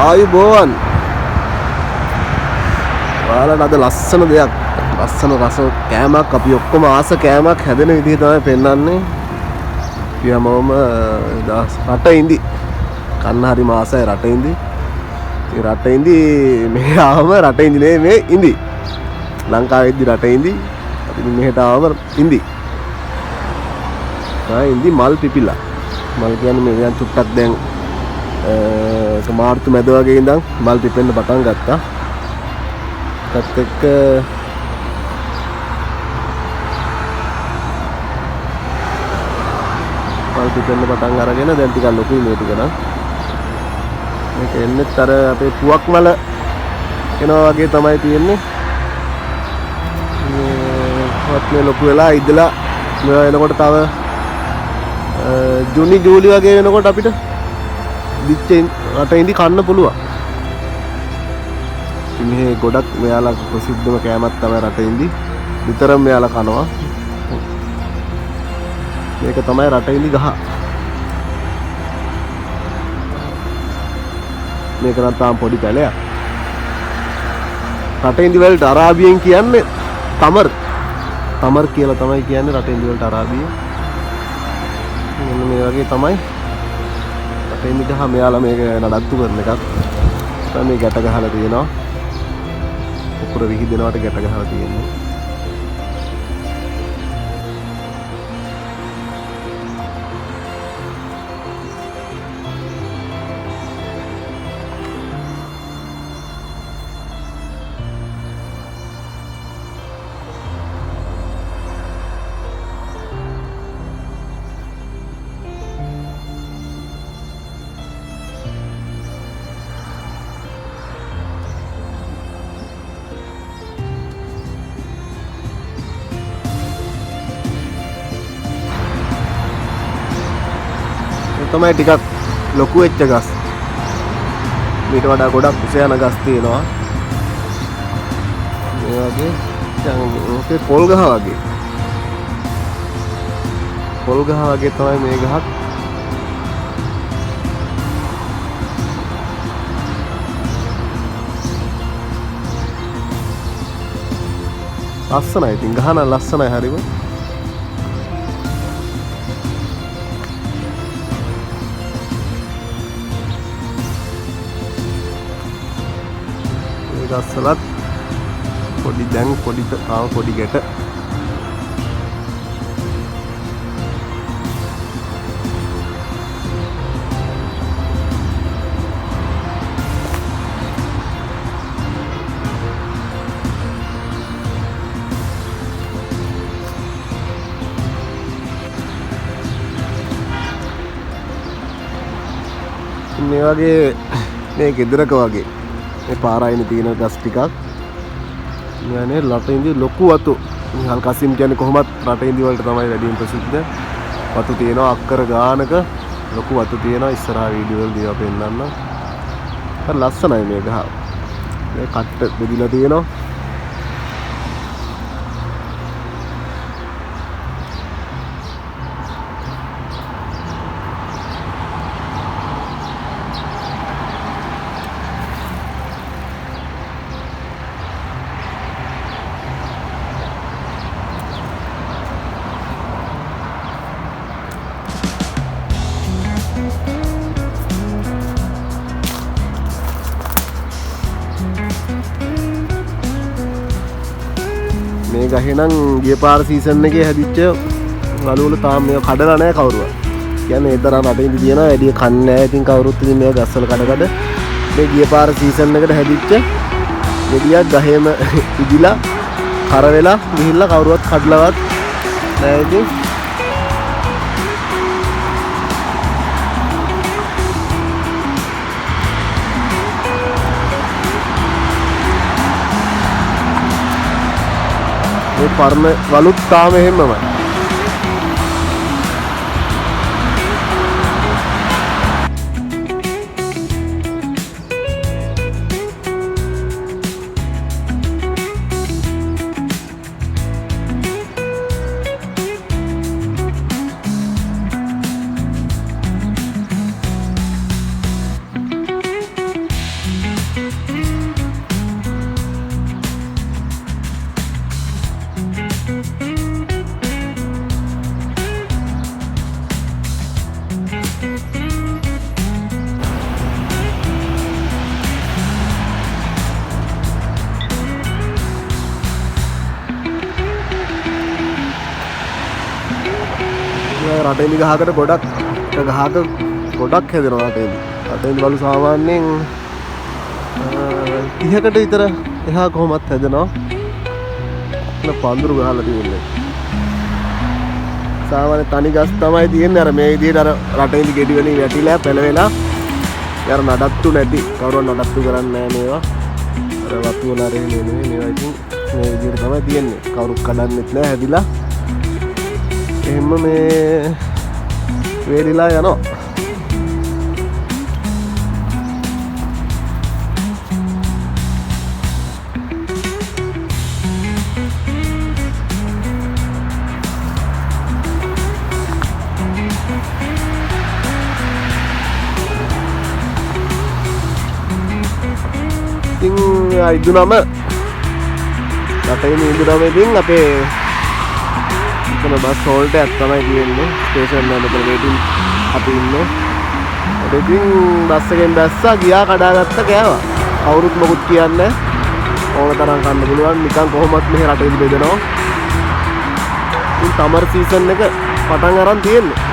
ආයුබෝවන්. ඔයාලට අද ලස්සන දෙයක්, ලස්සන රස කෑමක්, අපි ඔක්කොම ආස කෑමක් හැදෙන විදිහ තමයි පෙන්වන්නේ. අපි හැමෝම රට ඉඳි කන්න හරි මාසයි රට ඉඳි. ඒ රට ඉඳි මේ ආවම රට ඉඳි නේ මේ ඉඳි. ලංකාවේදී රට ඉඳි. අපි මෙහෙට ආවම ඉඳි. ඉඳි මල් පිපිලා. මල් කියන්නේ මේ දැන් චුට්ටක් දැන් මාර්තු මැද වගේ ඉඳන් මල් පිපෙන්න පටන් ගත්තා. ඒත් එක්ක මල් පිපෙන්න පටන් අරගෙන දැන් ටිකක් ලොකුයි මේ ටික නම්. මේක එන්නෙත් අර අපේ පුවක් මල එනවා වගේ තමයි තියෙන්නේ. මේ ලොකු වෙලා ඉදලා මේ එනකොට තව ජූනි ජූලි වගේ වෙනකොට අපිට දිච්චෙන් රට ඉඳි කන්න පුළුවන්. මේ ගොඩක් මෙයාලා ප්‍රසිද්ධම කෑමක් තමයි රට ඉඳි. විතරම මෙයාලා කනවා. මේක තමයි රට ඉඳි ගහ. මේක නම් තාම පොඩි පැලයක්. රට ඉඳි වලට අරාබියෙන් කියන්නේ තමර්. තමර් කියලා තමයි කියන්නේ රට ඉඳි වලට අරාබියෙන්. මෙන්න මේ වගේ තමයි රට ඉඳි ගහ. මෙයාලා මේක නඩත්තු කරන එකක්. තමයි ගැට ගහලා තියෙනවා. උකුර විහිදෙනවට ගැට ගහලා තියෙනවා. තමයි ටිකක් ලොකු වෙච්ච ගස්. ඊට වඩා ගොඩක් උස යන ගස් තියෙනවා. මේ වගේ දැන් ඕකේ පොල් ගහ වගේ. පොල් ගහ වගේ තමයි මේ ගහත්. ලස්සනයි. ඉතින් ගහ නම් ලස්සනයි හරිම. ගස්සලත් පොඩි දැන් පොඩි තාම පොඩි ගැට. මේ වගේ මේ ගෙදරක වගේ මේ පාරායින තියෙන ගස් ටිකක්. يعني රට ඉඳි ලොකු වතු. හල් කසිම් කියන්නේ කොහොමත් රට ඉඳි වලට තමයි වැඩිම ප්‍රසිද්ධ. වතු තියෙනවා අක්කර ගානක ලොකු වතු තියෙනවා. ඉස්සරහා වීඩියෝ වල දීලා පෙන්නන්න. හරි ලස්සනයි මේ ගහ. මේ කට්ට බෙදිලා තියෙනවා. මේ ගහේ නම් ගිය පාර සීසන් එකේ හැදිච්ච වලු වල තාම මේක කඩලා නැහැ කවුරුවත්. කියන්නේ ඒ තරම් රටින් දිනවා වැඩි කන්නේ නැහැ. ඉතින් කවුරුත් ඉතින් මේක ගස්වල කඩ මේ ගිය පාර සීසන් එකට හැදිච්ච ගෙඩියක් ගහේම ඉදිලා කර වෙලා ගිහිල්ලා කවුරුවත් කඩලවත් නැහැ. ඉතින් මේ පරණ වලුත් තාම එහෙමමයි. රටේදි ගහකට ගොඩක් එක ගහක ගොඩක් හැදෙනවා රටේදි බලු සාමාන්‍යයෙන් 30කට විතර එහා කොහොමත් හැදෙනවා. පඳුරු ගහලා තියෙන්නේ. සාමාන්‍ය තනි ගස් තමයි තියෙන්නේ. අර මේ විදිහට අර රටේදි ගෙඩි වලින් වැටිලා පැලවෙලා යාර නඩත්තු නැති. කවුරුත් නඩත්තු කරන්නේ නැහැ මේවා. අර වතු වල අර නෙමෙයි මේවා ඉතින් මේ විදිහට තමයි තියෙන්නේ. කවුරුත් කඩන්නෙත් නැහැ හැදිලා. එහෙම මේ වේලිලා යනවා. ඉතින් ඉදුනම රටේ ඉදුනම ඉතින් අපේ එතන බස් හෝල්ට් එකක් තමයි තියෙන්නේ ස්ටේෂන් එක මෙතන වෙටින් අපි ඉන්නේ. ඉතින් බස් එකෙන් බැස්සා ගියා කඩාගත්ත කෑවා. කවුරුත් මොකුත් කියන්නේ ඕන තරම් කන්න පුළුවන් නිකන් කොහොමත් මෙහෙ රටේ බෙදනවා. ඉතින් සමර් සීසන් එක පටන් අරන් තියෙන්නේ.